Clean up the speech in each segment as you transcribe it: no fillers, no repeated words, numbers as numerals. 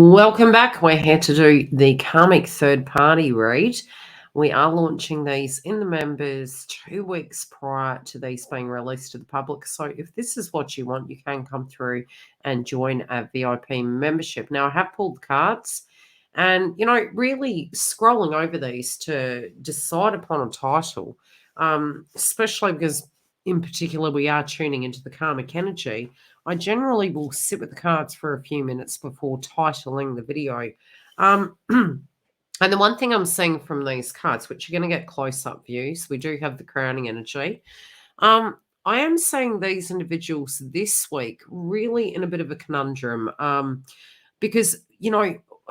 Welcome back. We're here to do the Karmic third party read. We are launching these in the members 2 weeks prior to these being released to the public. So if this is what you want, you can come through and join our VIP membership. Now, I have pulled the cards and, really scrolling over these to decide upon a title, especially because in particular we are tuning into the karmic energy. I generally will sit with the cards for a few minutes before titling the video. And the one thing I'm seeing from these cards, which you're going to get close-up views, we do have the crowning energy. I am seeing these individuals this week really in a bit of a conundrum because,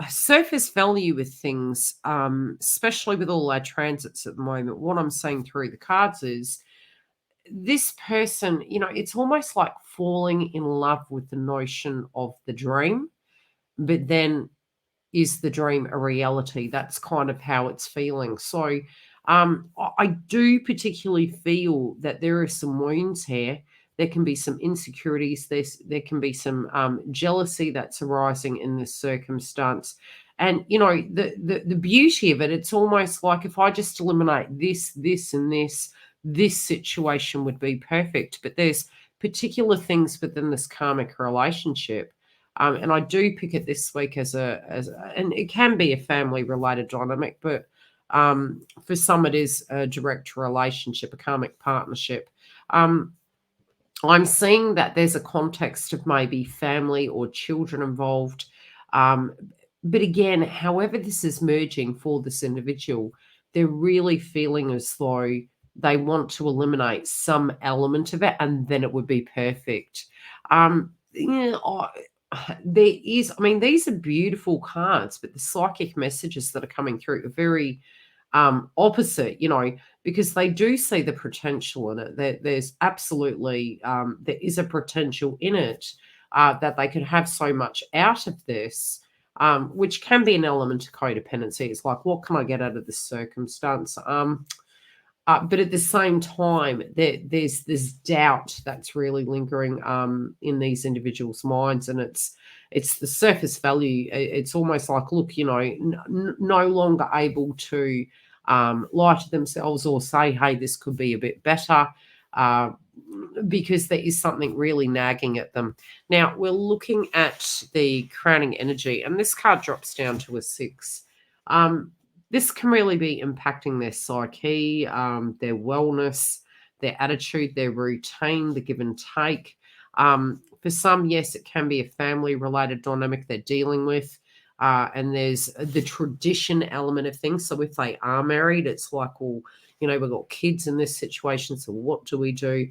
surface value with things, especially with all our transits at the moment, what I'm seeing through the cards is this person, it's almost like falling in love with the notion of the dream, but then is the dream a reality? That's kind of how it's feeling. So I do particularly feel that there are some wounds here. There can be some insecurities. There can be some jealousy that's arising in this circumstance. And, the beauty of it, it's almost like if I just eliminate this, and this situation would be perfect. But there's particular things within this karmic relationship. And I do pick it this week and it can be a family related dynamic, but for some it is a direct relationship, a karmic partnership. I'm seeing that there's a context of maybe family or children involved. But again, however this is merging for this individual, they're really feeling as though they want to eliminate some element of it and then it would be perfect. These are beautiful cards, but the psychic messages that are coming through are very opposite, because they do see the potential in it. There's absolutely, there is a potential in it that they could have so much out of this, which can be an element of codependency. It's like, what can I get out of this circumstance? But at the same time, there's this doubt that's really lingering in these individuals' minds, and it's the surface value. It's almost like, look, no longer able to lie to themselves or say, hey, this could be a bit better, because there is something really nagging at them. Now, we're looking at the crowning energy, and this card drops down to a 6. This can really be impacting their psyche, their wellness, their attitude, their routine, the give and take. For some, yes, it can be a family-related dynamic they're dealing with, and there's the tradition element of things. So if they are married, it's like, well, we've got kids in this situation, so what do we do?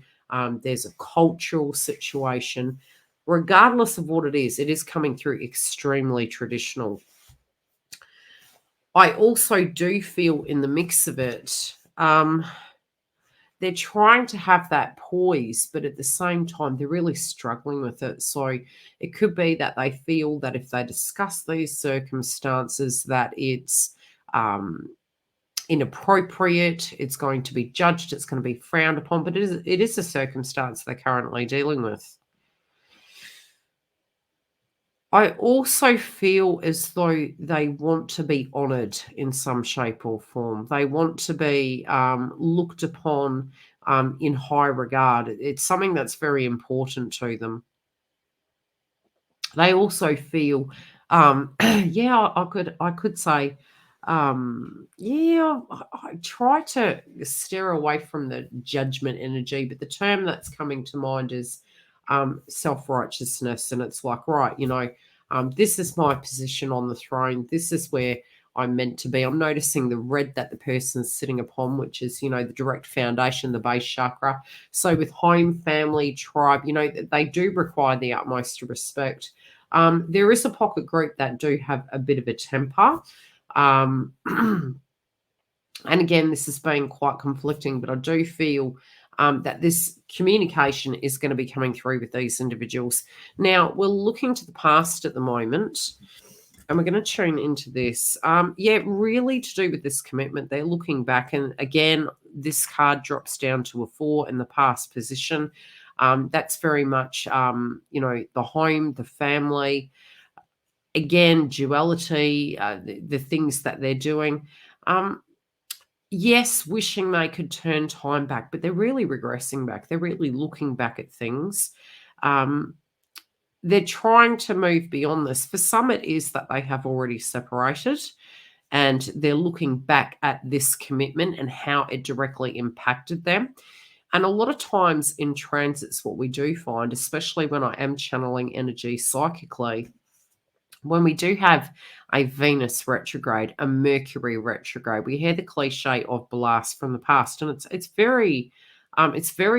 There's a cultural situation. Regardless of what it is coming through extremely traditional. I also do feel in the mix of it, they're trying to have that poise, but at the same time, they're really struggling with it. So it could be that they feel that if they discuss these circumstances, that it's inappropriate, it's going to be judged, it's going to be frowned upon, but it is a circumstance they're currently dealing with. I also feel as though they want to be honoured in some shape or form. They want to be looked upon in high regard. It's something that's very important to them. They also feel, I could say, I try to steer away from the judgment energy, but the term that's coming to mind is self-righteousness. And it's like, right, this is my position on the throne. This is where I'm meant to be. I'm noticing the red that the person's sitting upon, which is, the direct foundation, the base chakra. So with home, family, tribe, they do require the utmost respect. There is a pocket group that do have a bit of a temper. And again, this has been quite conflicting, but I do feel that this communication is going to be coming through with these individuals. Now, we're looking to the past at the moment, and we're going to tune into this. Really to do with this commitment. They're looking back, and again, this card drops down to a 4 in the past position. That's very much, the home, the family. Again, duality, the things that they're doing. Yes, wishing they could turn time back, but they're really regressing back. They're really looking back at things. They're trying to move beyond this. For some, it is that they have already separated and they're looking back at this commitment and how it directly impacted them. And a lot of times in transits, what we do find, especially when I am channeling energy psychically, when we do have a Venus retrograde, a Mercury retrograde, we hear the cliche of blast from the past, and it's very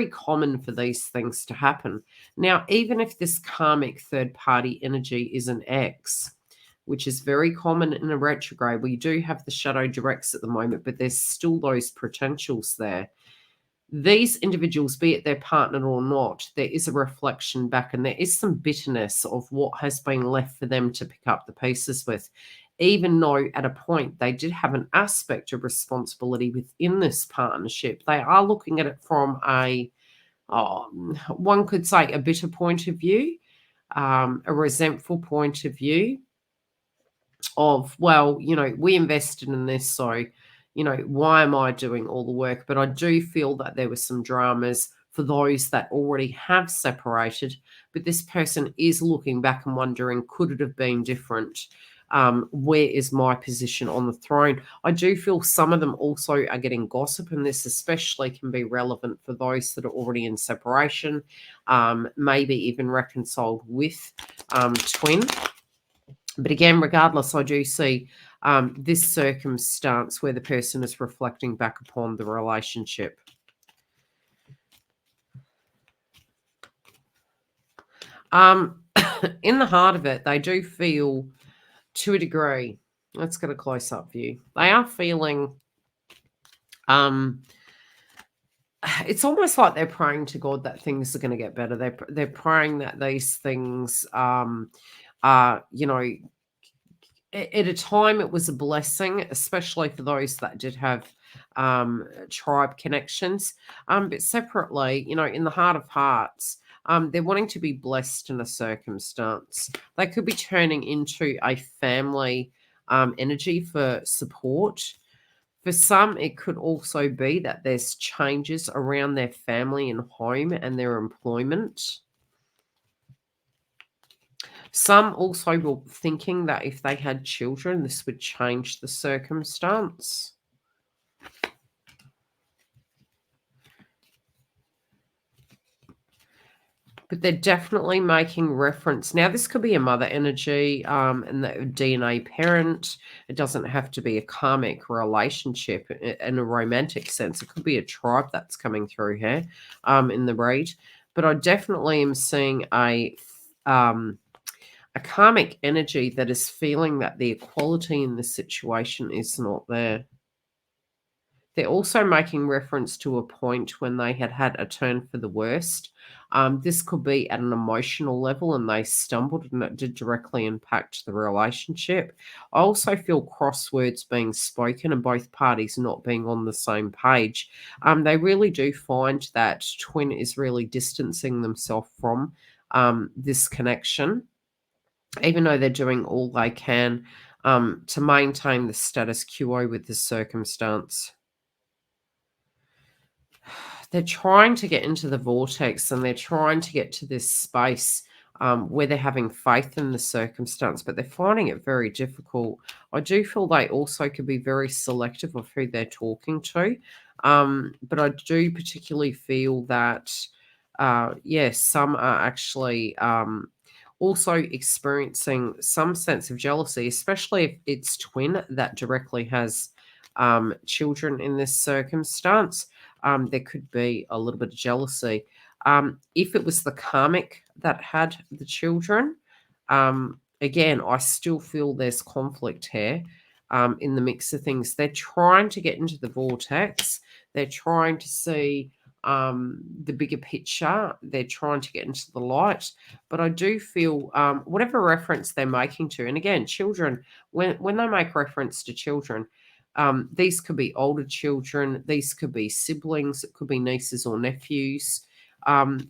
common for these things to happen. Now, even if this karmic third party energy is an ex, which is very common in a retrograde, we do have the shadow directs at the moment, but there's still those potentials there. These individuals, be it their partner or not, there is a reflection back and there is some bitterness of what has been left for them to pick up the pieces with. Even though at a point they did have an aspect of responsibility within this partnership, they are looking at it from one could say, a bitter point of view, a resentful point of view of, well, we invested in this, so why am I doing all the work? But I do feel that there were some dramas for those that already have separated, but this person is looking back and wondering, could it have been different? Where is my position on the throne? I do feel some of them also are getting gossip, and this especially can be relevant for those that are already in separation, maybe even reconciled with twin. But again, regardless, I do see this circumstance where the person is reflecting back upon the relationship. In the heart of it, they do feel, to a degree, let's get a close-up view. They are feeling, it's almost like they're praying to God that things are going to get better. They're praying that these things, are, at a time it was a blessing, especially for those that did have tribe connections. But separately, in the heart of hearts, they're wanting to be blessed in a circumstance. They could be turning into a family energy for support. For some, it could also be that there's changes around their family and home and their employment. Some also were thinking that if they had children, this would change the circumstance. But they're definitely making reference. Now, this could be a mother energy and the DNA parent. It doesn't have to be a karmic relationship in a romantic sense. It could be a tribe that's coming through here in the read. But I definitely am seeing a karmic energy that is feeling that the equality in the situation is not there. They're also making reference to a point when they had a turn for the worst. This could be at an emotional level and they stumbled and it did directly impact the relationship. I also feel crosswords being spoken and both parties not being on the same page. They really do find that twin is really distancing themselves from this connection, even though they're doing all they can to maintain the status quo with this circumstance. They're trying to get into the vortex and they're trying to get to this space where they're having faith in the circumstance, but they're finding it very difficult. I do feel they also could be very selective of who they're talking to, but I do particularly feel that, yes, some are actually also experiencing some sense of jealousy, especially if it's twin that directly has children in this circumstance. There could be a little bit of jealousy. If it was the karmic that had the children, again, I still feel there's conflict here in the mix of things. They're trying to get into the vortex. They're trying to see the bigger picture. They're trying to get into the light. But I do feel whatever reference they're making to, and again, children, when they make reference to children, these could be older children, these could be siblings, it could be nieces or nephews.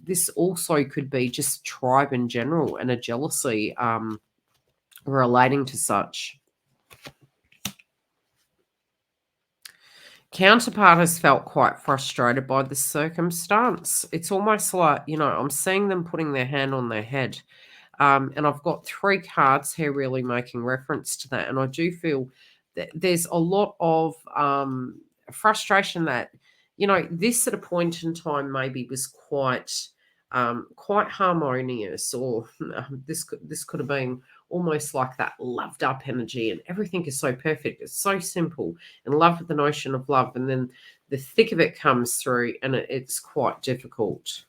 This also could be just tribe in general and a jealousy relating to such. Counterpart has felt quite frustrated by this circumstance. It's almost like, I'm seeing them putting their hand on their head. And I've got 3 cards here really making reference to that. And I do feel that there's a lot of frustration that, this at a point in time maybe was quite harmonious, or this could have been almost like that loved up energy, and everything is so perfect. It's so simple, and love with the notion of love. And then the thick of it comes through, and it's quite difficult.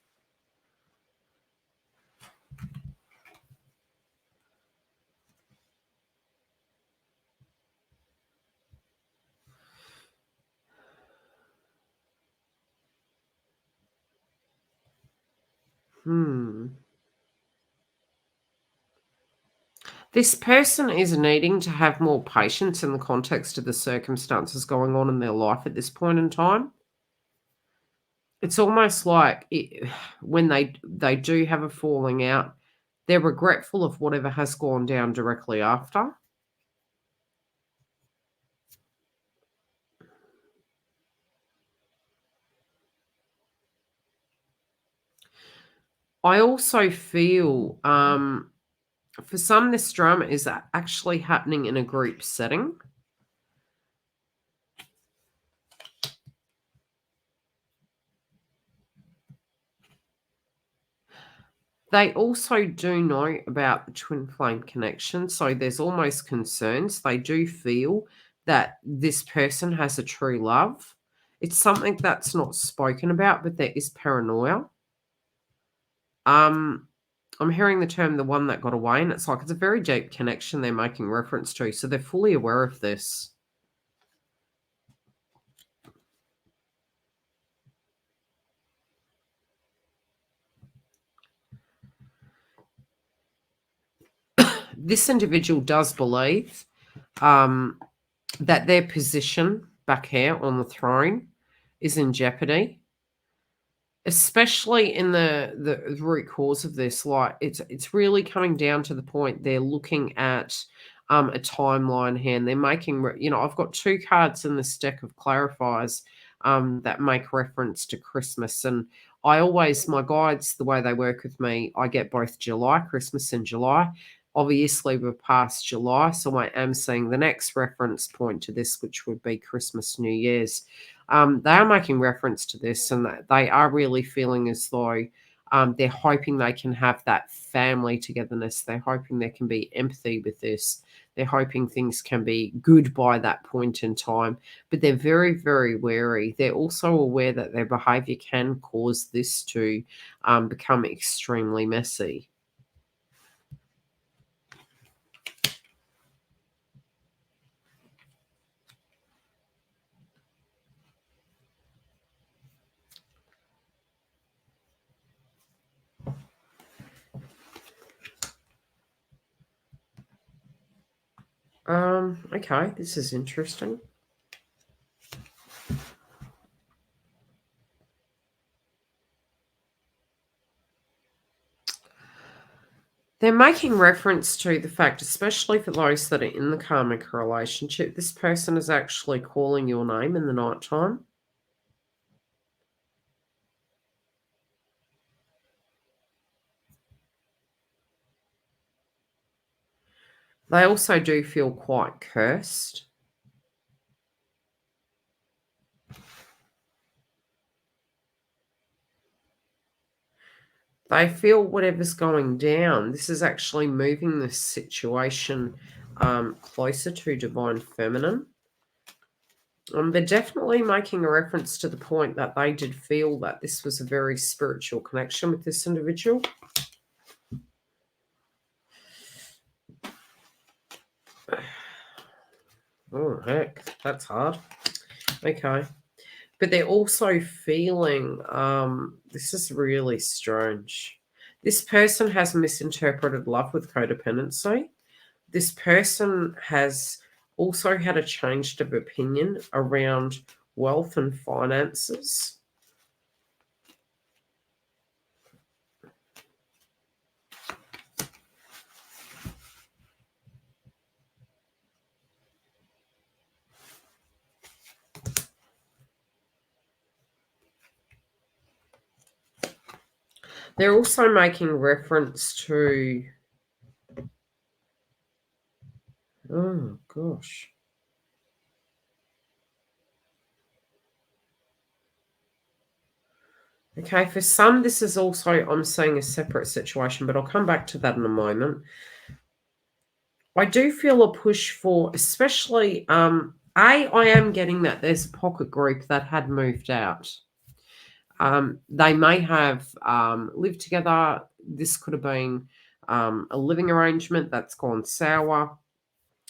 This person is needing to have more patience in the context of the circumstances going on in their life at this point in time. It's almost like when they do have a falling out, they're regretful of whatever has gone down directly after. I also feel, for some, this drama is actually happening in a group setting. They also do know about the twin flame connection, so there's almost concerns. They do feel that this person has a true love. It's something that's not spoken about, but there is paranoia. I'm hearing the term "the one that got away," and it's like it's a very deep connection they're making reference to, so they're fully aware of this. This individual does believe that their position back here on the throne is in jeopardy, especially in the root cause of this. Like, it's really coming down to the point they're looking at a timeline here, and they're making I've got 2 cards in this deck of clarifiers that make reference to Christmas. And my guides, the way they work with me, I get both Christmas and July. Obviously, we're past July, so I am seeing the next reference point to this, which would be Christmas, New Year's. They are making reference to this, and that they are really feeling as though they're hoping they can have that family togetherness. They're hoping there can be empathy with this. They're hoping things can be good by that point in time, but they're very, very wary. They're also aware that their behavior can cause this to become extremely messy. Okay, this is interesting. They're making reference to the fact, especially for those that are in the karmic relationship, this person is actually calling your name in the night time. They also do feel quite cursed. They feel whatever's going down, this is actually moving this situation closer to divine feminine. They're definitely making a reference to the point that they did feel that this was a very spiritual connection with this individual. Oh, heck, that's hard. Okay. But they're also feeling, this is really strange. This person has misinterpreted love with codependency. This person has also had a change of opinion around wealth and finances. They're also making reference to, oh gosh. Okay, for some, this is also, I'm seeing a separate situation, but I'll come back to that in a moment. I do feel a push for, especially, I am getting that there's a pocket group that had moved out. They may have lived together. This could have been a living arrangement that's gone sour.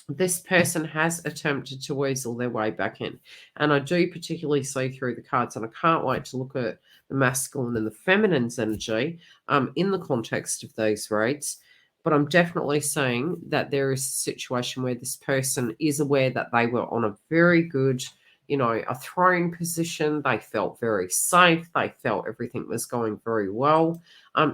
This person has attempted to weasel their way back in. And I do particularly see through the cards, and I can't wait to look at the masculine and the feminine's energy in the context of these reads. But I'm definitely seeing that there is a situation where this person is aware that they were on a very good, a throne position. They felt very safe. They felt everything was going very well.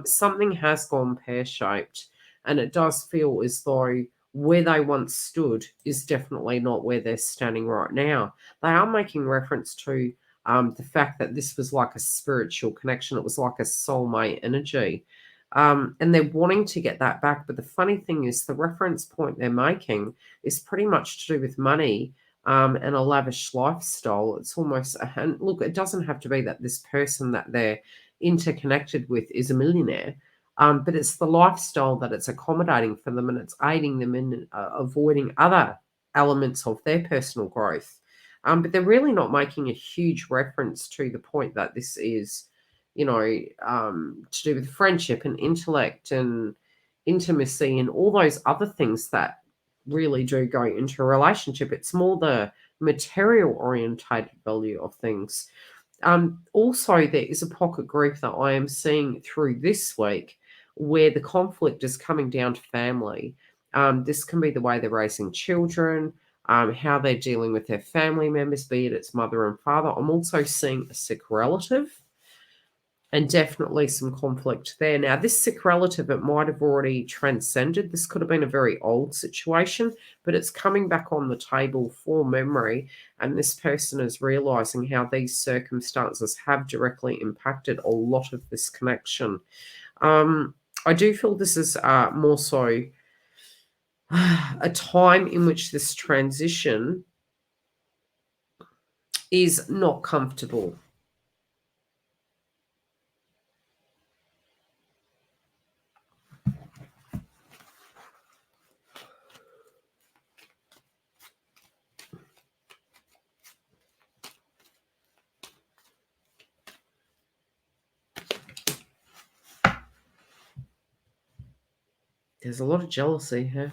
Something has gone pear-shaped, and it does feel as though where they once stood is definitely not where they're standing right now. They are making reference to the fact that this was like a spiritual connection. It was like a soulmate energy. And they're wanting to get that back. But the funny thing is, the reference point they're making is pretty much to do with money and a lavish lifestyle. It's almost, and look, it doesn't have to be that this person that they're interconnected with is a millionaire. But it's the lifestyle that it's accommodating for them, and it's aiding them in avoiding other elements of their personal growth. But they're really not making a huge reference to the point that this is, to do with friendship and intellect and intimacy and all those other things that really do go into a relationship. It's more the material orientated value of things. Also, there is a pocket group that I am seeing through this week where the conflict is coming down to family. This can be the way they're raising children, how they're dealing with their family members, be it its mother and father. I'm also seeing a sick relative and definitely some conflict there. Now, this sick relative, it might have already transcended. This could have been a very old situation, but it's coming back on the table for memory. And this person is realizing how these circumstances have directly impacted a lot of this connection. I do feel this is more so a time in which this transition is not comfortable. There's a lot of jealousy here.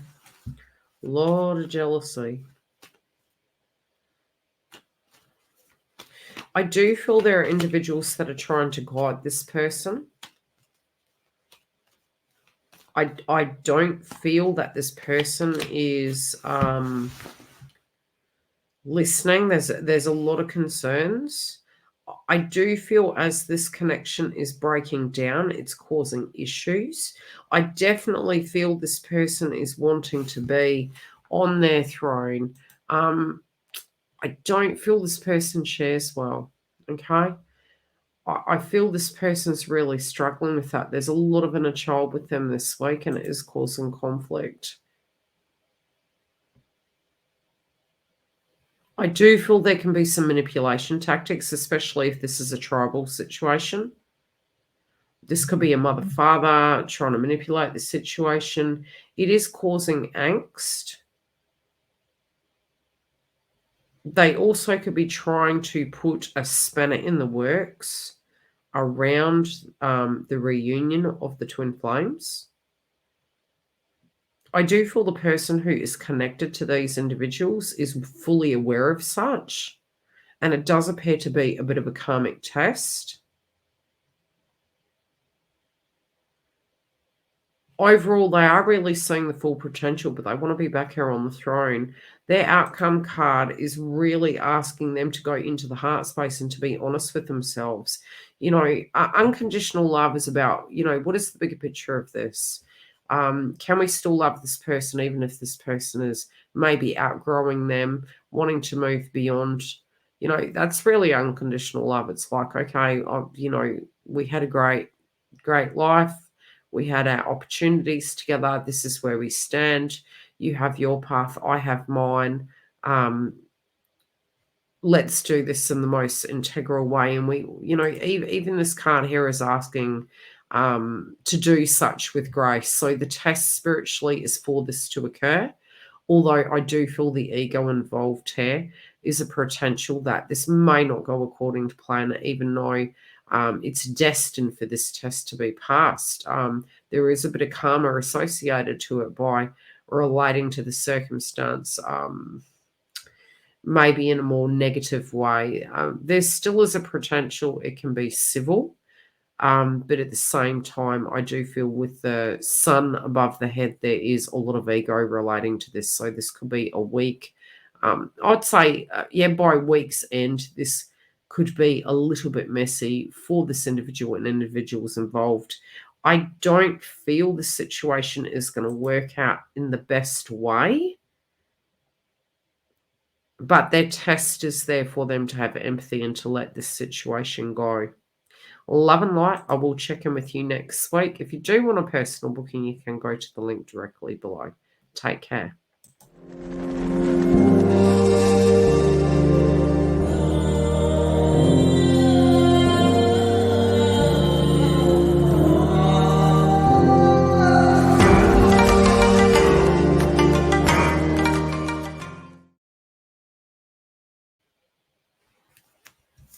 A lot of jealousy. I do feel there are individuals that are trying to guide this person. I don't feel that this person is listening. There's a lot of concerns. I do feel as this connection is breaking down, it's causing issues. I definitely feel this person is wanting to be on their throne. I don't feel this person shares well. Okay. I feel this person's really struggling with that. There's a lot of inner child with them this week, and it is causing conflict. I do feel there can be some manipulation tactics, especially if this is a tribal situation. This could be a mother father trying to manipulate the situation. It is causing angst. They also could be trying to put a spanner in the works around the reunion of the twin flames. I do feel the person who is connected to these individuals is fully aware of such, and it does appear to be a bit of a karmic test. Overall, they are really seeing the full potential, but they want to be back here on the throne. Their outcome card is really asking them to go into the heart space and to be honest with themselves. Unconditional love is about, what is the bigger picture of this? Can we still love this person even if this person is maybe outgrowing them, wanting to move beyond? That's really unconditional love. It's like, okay, we had a great great life. We had our opportunities together. This is where we stand. You have your path. I have mine. Let's do this in the most integral way. And we, even this card here is asking to do such with grace. So the test spiritually is for this to occur. Although I do feel the ego involved here is a potential that this may not go according to plan, even though it's destined for this test to be passed. There is a bit of karma associated to it by relating to the circumstance, maybe in a more negative way. There still is a potential it can be civil. But at the same time, I do feel with the sun above the head, there is a lot of ego relating to this. So this could be a week. I'd say, by week's end, this could be a little bit messy for this individual and individuals involved. I don't feel the situation is going to work out in the best way, but their test is there for them to have empathy and to let this situation go. Love and light. I will check in with you next week. If you do want a personal booking, you can go to the link directly below. Take care.